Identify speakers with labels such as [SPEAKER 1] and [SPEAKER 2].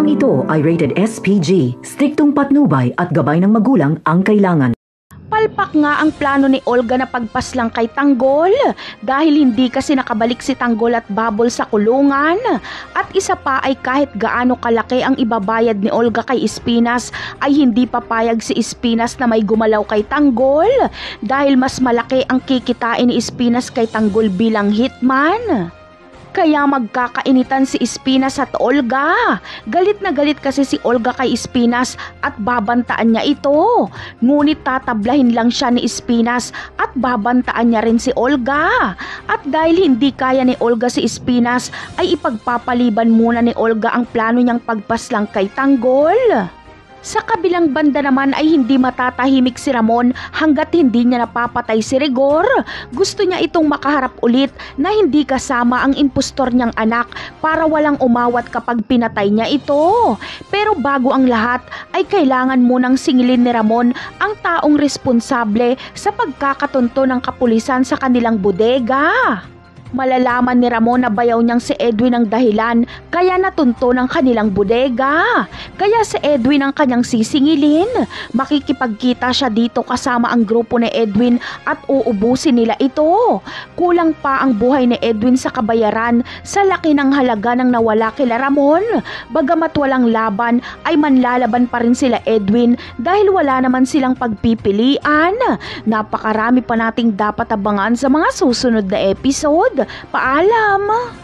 [SPEAKER 1] Programang ito ay rated SPG, striktong patnubay at gabay ng magulang ang kailangan.
[SPEAKER 2] Palpak nga ang plano ni Olga na pagpaslang kay Tanggol dahil hindi kasi nakabalik si Tanggol at Bubble sa kulungan. At isa pa ay kahit gaano kalaki ang ibabayad ni Olga kay Espinas ay hindi papayag si Espinas na may gumalaw kay Tanggol dahil mas malaki ang kikitain ni Espinas kay Tanggol bilang hitman. Kaya magkakainitan si Espinas at Olga. Galit na galit kasi si Olga kay Espinas at babantaan niya ito. Ngunit tatablahin lang siya ni Espinas at babantaan niya rin si Olga. At dahil hindi kaya ni Olga si Espinas ay ipagpapaliban muna ni Olga ang plano niyang pagpaslang kay Tanggol. Sa kabilang banda naman ay hindi matatahimik si Ramon hanggat hindi niya napapatay si Rigor. Gusto niya itong makaharap ulit na hindi kasama ang impostor niyang anak para walang umawat kapag pinatay niya ito. Pero bago ang lahat ay kailangan munang singilin ni Ramon ang taong responsable sa pagkakatunto ng kapulisan sa kanilang bodega. Malalaman ni Ramon na bayaw niyang si Edwin ang dahilan kaya natunto ng kanilang bodega. Kaya si Edwin ang kanyang sisingilin. Makikipagkita siya dito kasama ang grupo ni Edwin at uubusin nila ito. Kulang pa ang buhay ni Edwin sa kabayaran sa laki ng halaga ng nawala kila Ramon. Bagamat walang laban ay manlalaban pa rin sila Edwin dahil wala naman silang pagpipilian. Napakarami pa nating dapat abangan sa mga susunod na episode. Paalam!